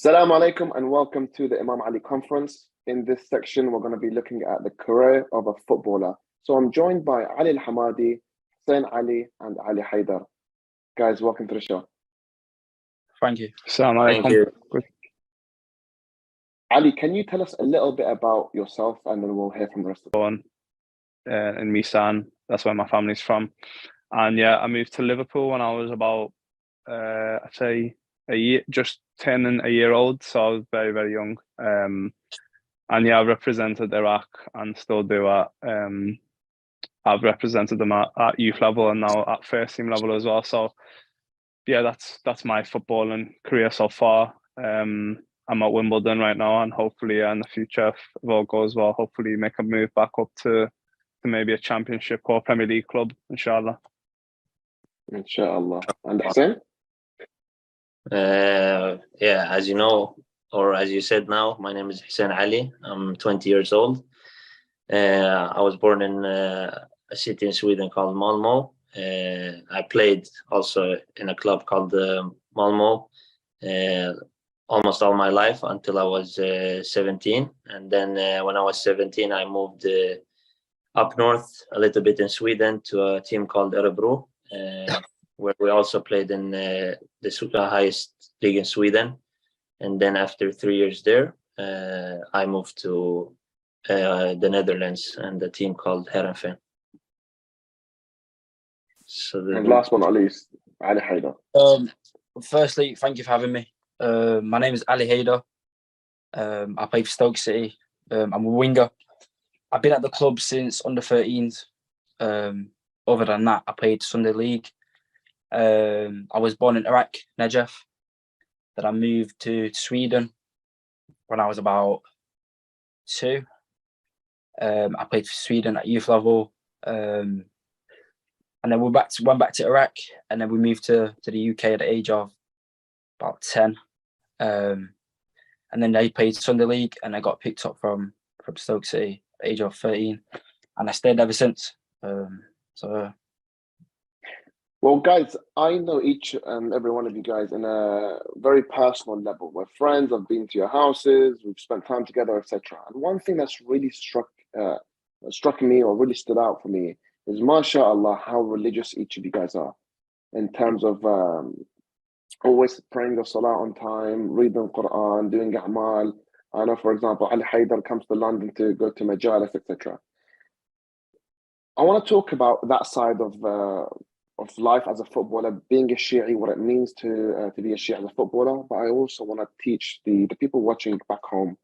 Assalamu alaikum and welcome to the Imam Ali conference. In this section, we're going to be looking at the career of a footballer. So I'm joined by Ali Al-Hamadi, Hussein Ali, and Ali Hayder. Guys, welcome to the show. Thank you. Assalamu alaikum. Thank you. Ali, can you tell us a little bit about yourself and then we'll hear from the rest of Born in Misan, that's where my family's from. And yeah, I moved to Liverpool when I was about, I'd say a year, just turning a year old. So I was very, very young. And yeah, I've represented Iraq and still do I've represented them at youth level and now at first team level as well. So yeah, that's my footballing career so far. I'm at Wimbledon right now, and hopefully in the future, if all goes well, hopefully make a move back up to maybe a championship or Premier League club, inshallah. Inshallah. And Hussein? Yeah, as you know, or as you said now, my name is Hussein Ali. I'm 20 years old. I was born in a city in Sweden called Malmo. I played also in a club called Malmo almost all my life until I was 17. And then when I was 17, I moved up north a little bit in Sweden to a team called Örebro, where we also played in the highest league in Sweden. And then after 3 years there, I moved to the Netherlands and a team called Heerenveen. And last but not least, Ali Hayder. Firstly, thank you for having me. My name is Ali Hayder. I play for Stoke City. I'm a winger. I've been at the club since under 13s. Other than that, I played Sunday League. I was born in Iraq, Najaf. Then I moved to Sweden when I was about 2. I played for Sweden at youth level. And then went back to Iraq, and then we moved to the UK at the age of about 10. And then I played Sunday League, and I got picked up from Stoke City at the age of 13, and I stayed ever since. Well, guys, I know each and every one of you guys in a very personal level. We're friends. I've been to your houses. We've spent time together, etc. And one thing that's really struck me or really stood out for me is, mashallah, how religious each of you guys are in terms of always praying the salah on time, reading the Quran, doing a'mal. I know, for example, Ali Hayder comes to London to go to majalis, etc. I want to talk about that side of life as a footballer, being a Shi'i, what it means to be a Shi'i as a footballer. But I also want to teach the people watching back home,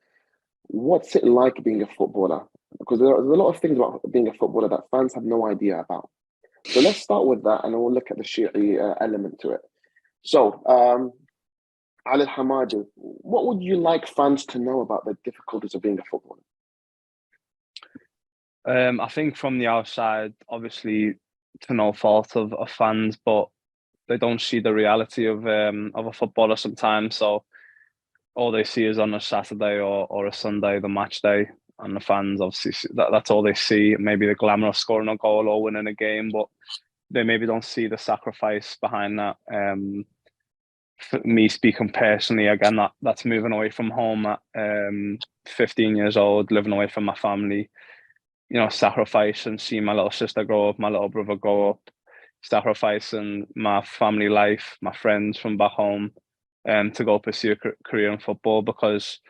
what's it like being a footballer? Because there's a lot of things about being a footballer that fans have no idea about. So let's start with that, and then we'll look at the Shi'i element to it. So, Ali Al-Hamadi, what would you like fans to know about the difficulties of being a footballer? I think from the outside, obviously, to no fault of fans, but they don't see the reality of a footballer sometimes. So all they see is on a Saturday or a Sunday, the match day, and the fans obviously that's all they see. Maybe the glamour of scoring a goal or winning a game, but they maybe don't see the sacrifice behind that. For me speaking personally, again, that's moving away from home at 15 years old, living away from my family, sacrificing, seeing my little sister grow up, my little brother grow up, sacrificing my family life, my friends from back home, to go pursue a career in football. Because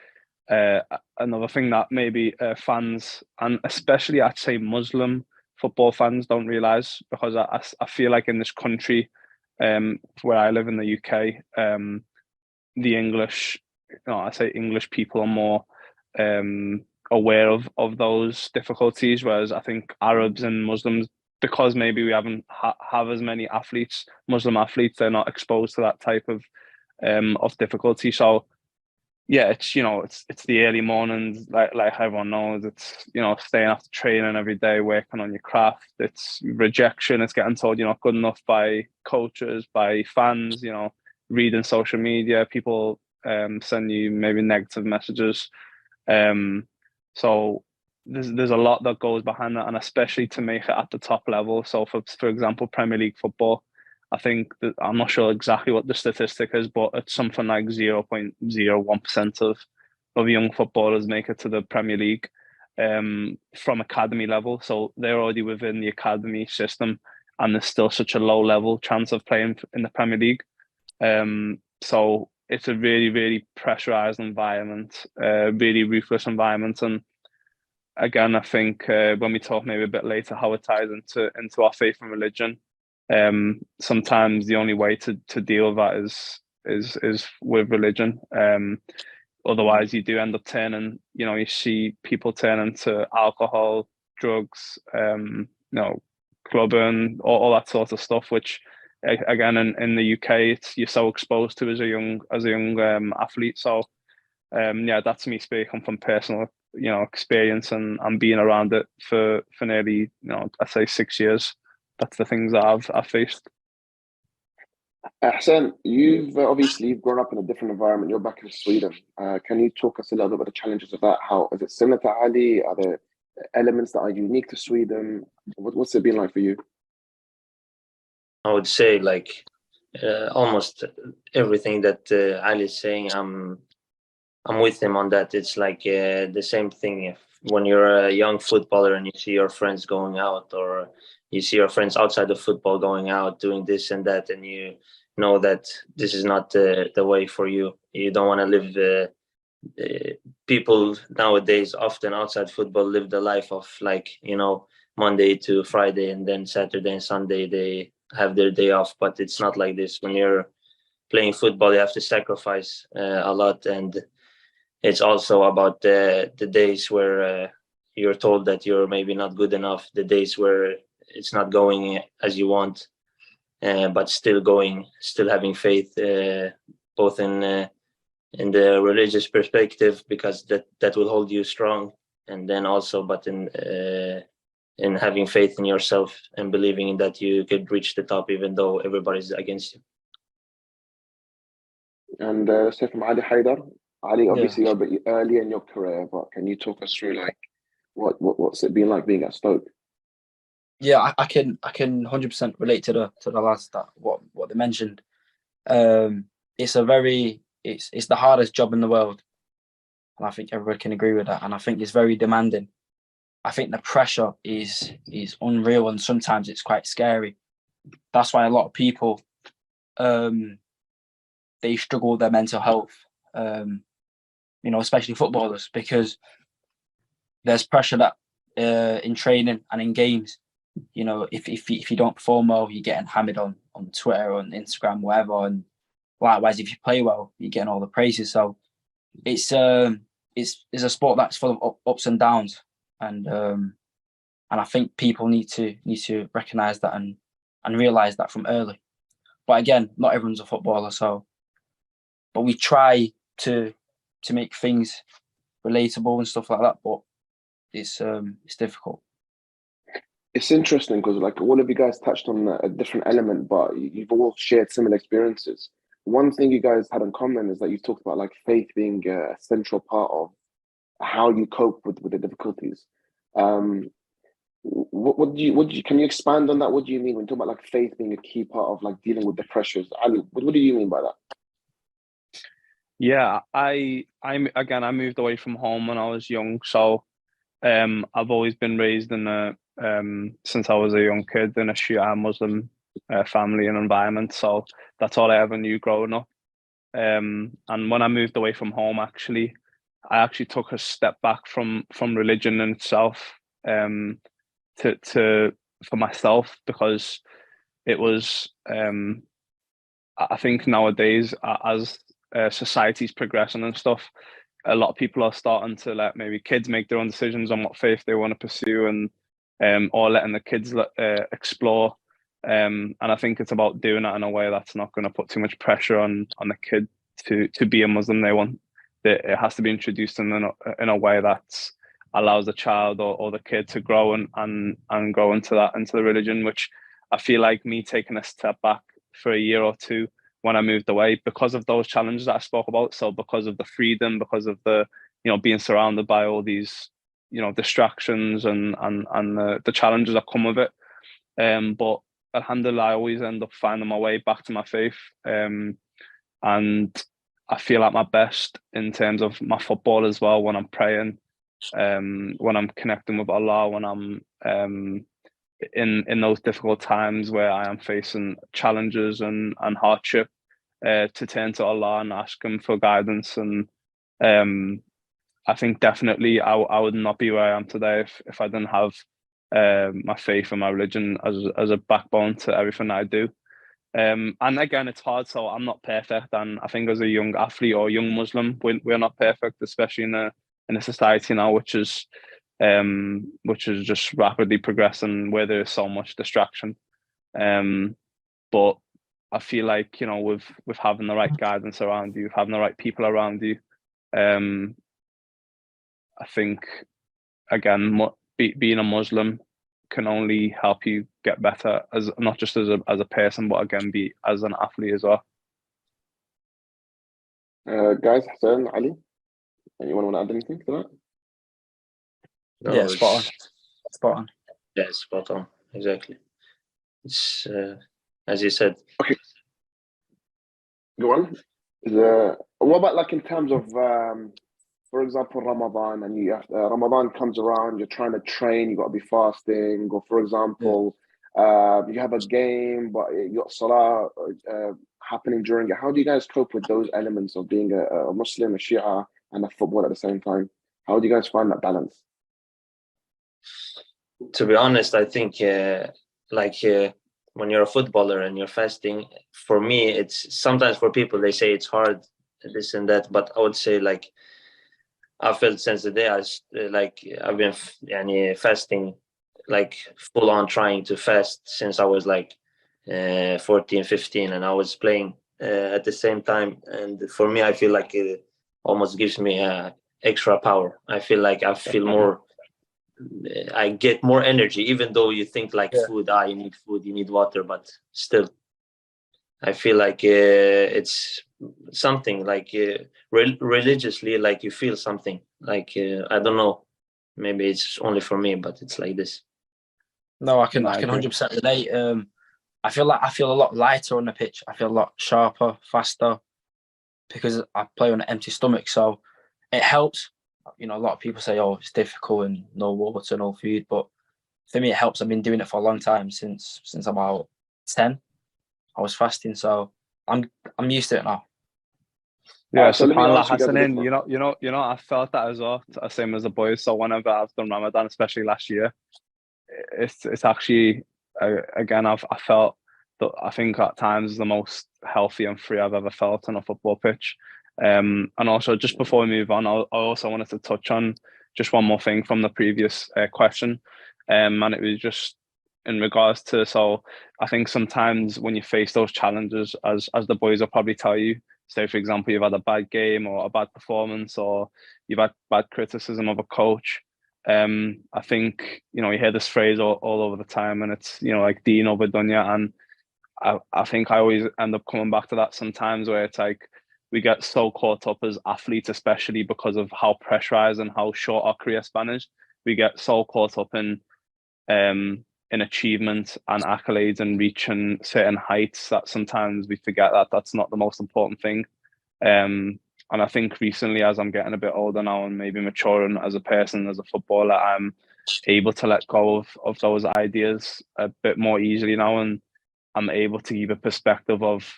another thing that maybe fans, and especially I'd say Muslim football fans, don't realise, because I feel like in this country, where I live in the UK, the English, I say English people are more aware of those difficulties, whereas I think Arabs and Muslims, because maybe we haven't have as many athletes, Muslim athletes, they're not exposed to that type of difficulty. So yeah, it's the early mornings, like everyone knows. It's staying after training every day, working on your craft. It's rejection. It's getting told you're not good enough by coaches, by fans. Reading social media, people send you maybe negative messages. So there's a lot that goes behind that, and especially to make it at the top level. So for example, Premier League football, I think that I'm not sure exactly what the statistic is, but it's something like 0.01% of young footballers make it to the Premier League from academy level. So they're already within the academy system, and there's still such a low level chance of playing in the Premier League. So it's a really, really pressurized environment, really ruthless environment. And again, I think when we talk maybe a bit later how it ties into our faith and religion, sometimes the only way to deal with that is with religion. Otherwise, you do end up turning. You see people turning to alcohol, drugs, clubbing, all that sort of stuff. Which, again, in the UK, you're so exposed to as a young athlete. So, that's me speaking from personal experience and being around it for nearly I'd say 6 years. That's the things that I've faced. Hassan, you've obviously grown up in a different environment. You're back in Sweden. Can you talk us a little bit about the challenges of that? How is it similar to Ali? Are there elements that are unique to Sweden? What's it been like for you? I would say like almost everything that Ali is saying. I'm with him on that. It's like the same thing. When you're a young footballer and you see your friends going out, or you see your friends outside of football going out doing this and that, and you know that this is not the way for you. You don't want to live. People nowadays often outside football live the life of like Monday to Friday, and then Saturday and Sunday they have their day off. But it's not like this. When you're playing football, you have to sacrifice a lot, and it's also about the days where you're told that you're maybe not good enough, the days where it's not going as you want, but still having faith, both in the religious perspective, because that will hold you strong, and then also, but in having faith in yourself and believing in that you could reach the top even though everybody's against you. And let's say from Ali Hayder. Ali, obviously you're a bit early in your career, but can you talk us through like what's it been like being at Stoke? Yeah, I can 100% relate to the lads that what they mentioned. It's the hardest job in the world, and I think everybody can agree with that. And I think it's very demanding. I think the pressure is unreal, and sometimes it's quite scary. That's why a lot of people they struggle with their mental health. Especially footballers, because there's pressure that in training and in games. If you don't perform well, you're getting hammered on Twitter, on Instagram, whatever. And likewise, if you play well, you're getting all the praises. So it's a sport that's full of ups and downs, and I think people need to recognise that and realise that from early. But again, not everyone's a footballer, but we try to make things relatable and stuff like that. But it's difficult. It's interesting because like all of you guys touched on a different element, but you've all shared similar experiences. One thing you guys had in common is that you talked about like faith being a central part of how you cope with the difficulties. What do you can you expand on that? What do you mean when you talk about like faith being a key part of like dealing with the pressures? Ali, what do you mean by that? Yeah, I moved away from home when I was young, so I've always been raised in since I was a young kid in a Shia Muslim family and environment. So that's all I ever knew growing up. And when I moved away from home, I actually took a step back from religion in itself, for myself, because it was I think nowadays, as society's progressing and stuff, a lot of people are starting to let maybe kids make their own decisions on what faith they want to pursue, and or letting the kids explore. And I think it's about doing that in a way that's not going to put too much pressure on the kid to be a Muslim. It has to be introduced in a way that allows the child or the kid to grow and grow into the religion, which I feel like me taking a step back for a year or two when I moved away, because of those challenges that I spoke about. So because of the freedom, because of the being surrounded by all these distractions and the challenges that come with it. But alhamdulillah, I always end up finding my way back to my faith. And I feel at my best in terms of my football as well when I'm praying, when I'm connecting with Allah, when I'm in those difficult times where I am facing challenges and hardship, to turn to Allah and ask Him for guidance. And I think definitely I would not be where I am today if I didn't have my faith and my religion as a backbone to everything I do. And again, it's hard, so I'm not perfect. And I think as a young athlete or young Muslim, we're not perfect, especially in a society now which is just rapidly progressing, where there's so much distraction. But I feel like, you know, with having the right guidance around you, having the right people around you, I think again, being a Muslim can only help you get better, as not just as a person, but again, be as an athlete as well. Guys, Hussein Ali, anyone want to add anything to that? No, Yeah, spot on. Yeah, spot on. Exactly. It's as you said. Okay. Go on. What about like in terms of, for example, Ramadan, and Ramadan comes around, you're trying to train, you got to be fasting, or for example, you have a game, but you got Salah happening during it. How do you guys cope with those elements of being a Muslim, a Shia, and a football at the same time? How do you guys find that balance? To be honest, I think when you're a footballer and you're fasting, for me, it's sometimes, for people, they say it's hard, this and that, but I would say, like, I felt since the day I've been fasting, like full on trying to fast since I was like 14, 15, and I was playing at the same time. And for me, I feel like it almost gives me extra power. I feel like I feel more, I get more energy, even though you think like food, you need food, you need water, but still, I feel like it's something like religiously, like you feel something, like I don't know, maybe it's only for me, but it's like this. No, I can 100% relate. I feel a lot lighter on the pitch. I feel a lot sharper, faster, because I play on an empty stomach, so it helps. You know, a lot of people say, "Oh, it's difficult and no water, no food," but for me, it helps. I've been doing it for a long time, since about 10. I was fasting, so I'm used to it now. Yeah, so let me SubhanAllah, ask you guys Hassanane, you know, I felt that as well, same as the boys. So whenever I've done Ramadan, especially last year, it's actually again, I felt that, I think at times, the most healthy and free I've ever felt on a football pitch. And also, just before we move on, I also wanted to touch on just one more thing from the previous question, and it was just in regards to, so I think sometimes when you face those challenges, as the boys will probably tell you, say for example you've had a bad game or a bad performance, or you've had bad criticism of a coach, I think, you know, you hear this phrase all over the time, and it's, you know, like Deen over Dunya, and I think I always end up coming back to that sometimes, where it's like we get so caught up as athletes, especially because of how pressurized and how short our career span is. We get so caught up in achievement and accolades and reaching certain heights that sometimes we forget that that's not the most important thing. And I think recently, as I'm getting a bit older now and maybe maturing as a person, as a footballer, I'm able to let go of those ideas a bit more easily now, and I'm able to give a perspective of,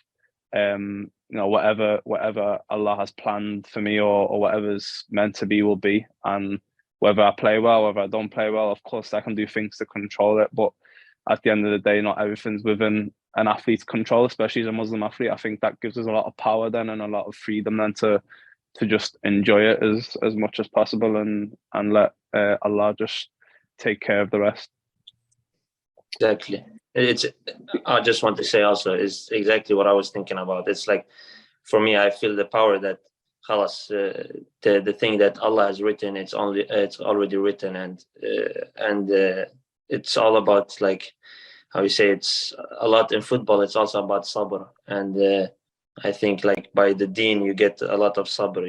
you know, whatever Allah has planned for me, or whatever's meant to be will be. And whether I play well, whether I don't play well, of course I can do things to control it, but at the end of the day, not everything's within an athlete's control, especially as a Muslim athlete. I think that gives us a lot of power then, and a lot of freedom then, to just enjoy it as much as possible, and let Allah just take care of the rest. Exactly. I just want to say also, is exactly what I was thinking about. It's like, for me, I feel the power that khalas, the thing that Allah has written, it's already written, and it's all about, like, how you say, it's a lot in football, it's also about sabr, and I think, like, by the deen you get a lot of sabr.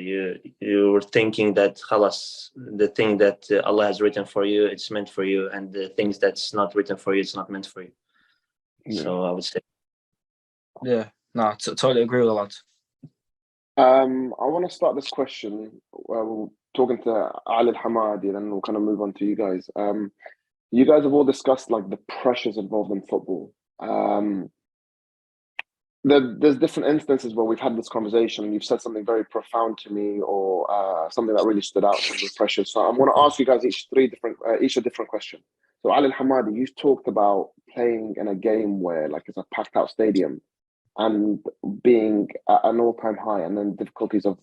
You're thinking that khalas, the thing that Allah has written for you, it's meant for you, and the things that's not written for you, it's not meant for you. So I would say. Yeah, no, totally agree with the lads. I want to start this question. Talking to Al-Hamadi, and then we'll kind of move on to you guys. You guys have all discussed like the pressures involved in football. There's different instances where we've had this conversation and you've said something very profound to me, or something that really stood out in terms of pressure. So I'm going to ask you guys each a different question. So Al-Hamadi, you talked about playing in a game where like it's a packed out stadium and being at an all-time high, and then difficulties of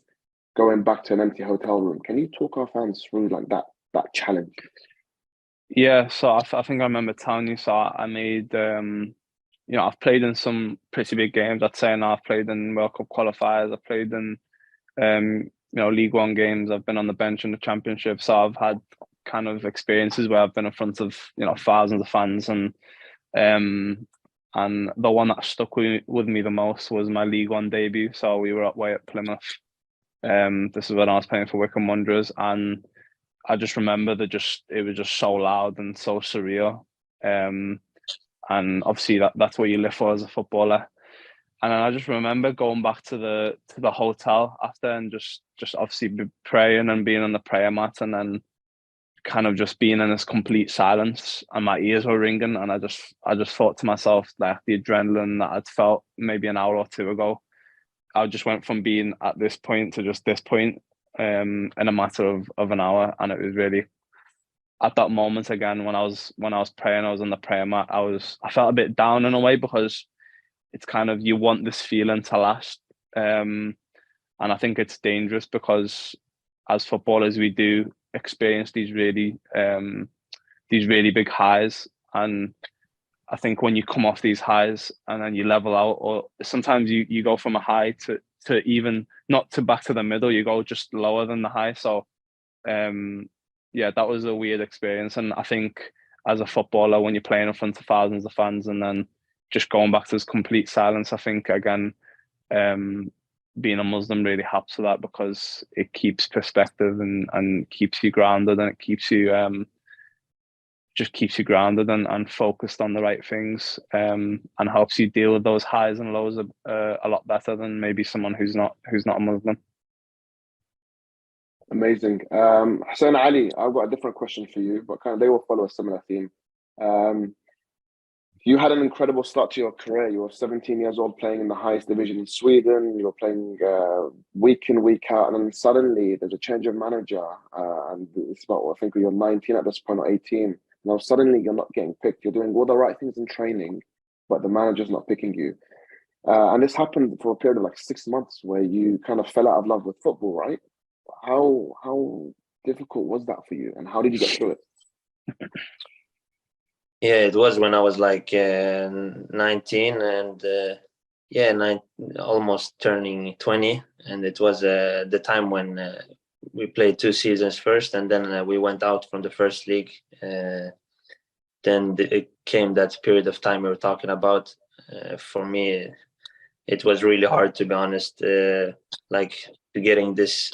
going back to an empty hotel room. Can you talk our fans through like that challenge? Yeah, so I think I remember telling you. So I made, I've played in some pretty big games. I'd say now I've played in World Cup qualifiers. I've played in, League One games. I've been on the bench in the Championship. So I've had kind of experiences where I've been in front of thousands of fans, and the one that stuck with me the most was my League One debut. So we were away at Plymouth. This is when I was playing for Wycombe Wanderers, and I just remember it was just so loud and so surreal. And obviously that's what you live for as a footballer. And then I just remember going back to the hotel after, and just obviously praying and being on the prayer mat, and then kind of just being in this complete silence, and my ears were ringing, and I just thought to myself that the adrenaline that I'd felt maybe an hour or two ago, I just went from being at this point to just this point in a matter of an hour. And it was really at that moment again when I was praying, I was on the prayer mat, I felt a bit down in a way, because it's kind of, you want this feeling to last, and I think it's dangerous because as footballers we do experience these really big highs, and I think when you come off these highs and then you level out, or sometimes you go from a high to even not to back to the middle, you go just lower than the high. So that was a weird experience. And I think as a footballer, when you're playing in front of thousands of fans and then just going back to this complete silence, I think again, being a Muslim really helps with that, because it keeps perspective and keeps you grounded, and it keeps you just keeps you grounded and focused on the right things, and helps you deal with those highs and lows a lot better than maybe someone who's not a Muslim. Amazing. Hussein Ali, I've got a different question for you, but kind of they will follow a similar theme. You had an incredible start to your career. You were 17 years old playing in the highest division in Sweden. You were playing week in, week out, and then suddenly there's a change of manager, and it's about, I think you're 19 at this point, or 18. Now suddenly you're not getting picked. You're doing all the right things in training, but the manager's not picking you. And this happened for a period of like 6 months, where you kind of fell out of love with football, right? How difficult was that for you, and how did you get through it? Yeah, it was when I was like 19 and almost turning 20. And it was the time when we played 2 seasons first, and then we went out from the first league. Then it came that period of time we were talking about. For me, it was really hard, to be honest, like getting this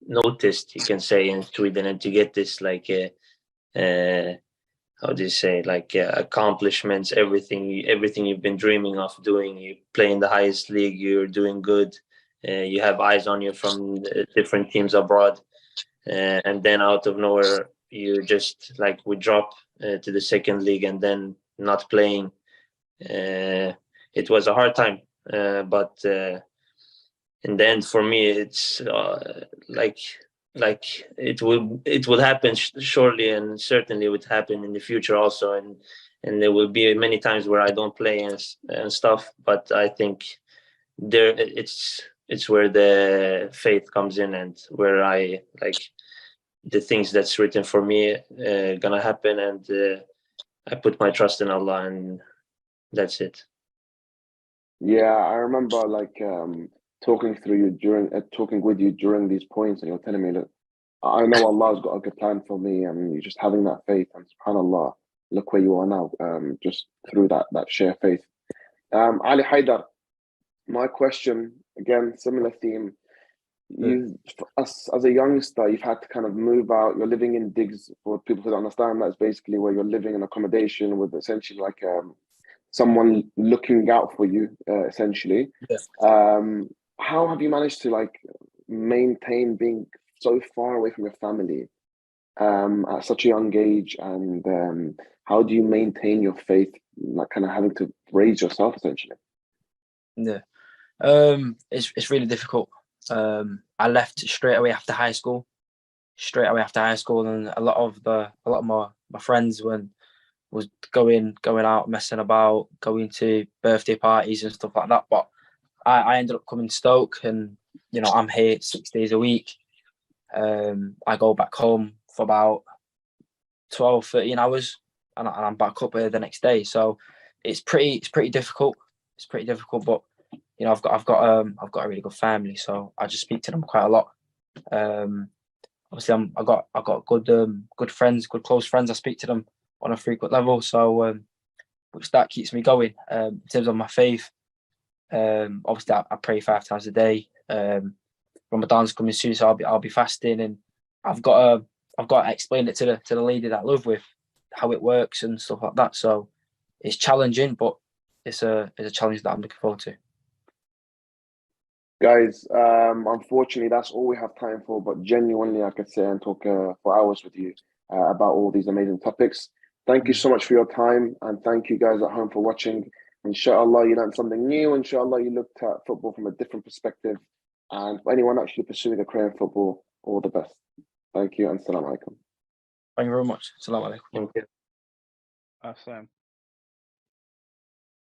noticed, you can say, in Sweden, and to get this like how do you say, like accomplishments, everything you've been dreaming of doing. You play in the highest league, you're doing good, you have eyes on you from different teams abroad, and then out of nowhere you just like we drop to the second league and then not playing. It was a hard time, but in the end for me it's like it will happen shortly, and certainly would happen in the future also, and there will be many times where I don't play and stuff, but I think there it's where the faith comes in, and where I like the things that's written for me gonna happen, and I put my trust in Allah, and that's it. Yeah, I remember like talking with you during these points, and you're telling me, look, I know Allah's got a good plan for me, and you're just having that faith, and subhanAllah, look where you are now, just through that sheer faith. Ali Hayder, my question, again, similar theme. You, as a youngster, you've had to kind of move out. You're living in digs. For people who don't understand, that's basically where you're living in accommodation with essentially like someone looking out for you, essentially. Yes. How have you managed to like maintain being so far away from your family at such a young age, and how do you maintain your faith, like kind of having to raise yourself essentially? Yeah. It's really difficult. I left straight away after high school. And a lot of my friends was going out, messing about, going to birthday parties and stuff like that. But I ended up coming to Stoke, and you know, I'm here 6 days a week. I go back home for about 12, 13 hours, and I'm back up here the next day. So it's pretty difficult. It's pretty difficult, but you know, I've got a really good family, so I just speak to them quite a lot. Obviously, I've got good friends, good close friends. I speak to them on a frequent level, so which that keeps me going. In terms of my faith, obviously I pray 5 times a day. Ramadan's coming soon, so I'll be fasting, and I've got to explain it to the lady that I live with, how it works and stuff like that. So it's challenging, but it's a challenge that I'm looking forward to. Guys, unfortunately, that's all we have time for. But genuinely, I could sit and talk for hours with you about all these amazing topics. Thank you so much for your time, and thank you guys at home for watching. Inshallah, you learned something new. Inshallah, you looked at football from a different perspective. And for anyone actually pursuing a career in football, all the best. Thank you, and Assalamu alaikum. Thank you very much. Assalamu alaikum. Thank you. Same.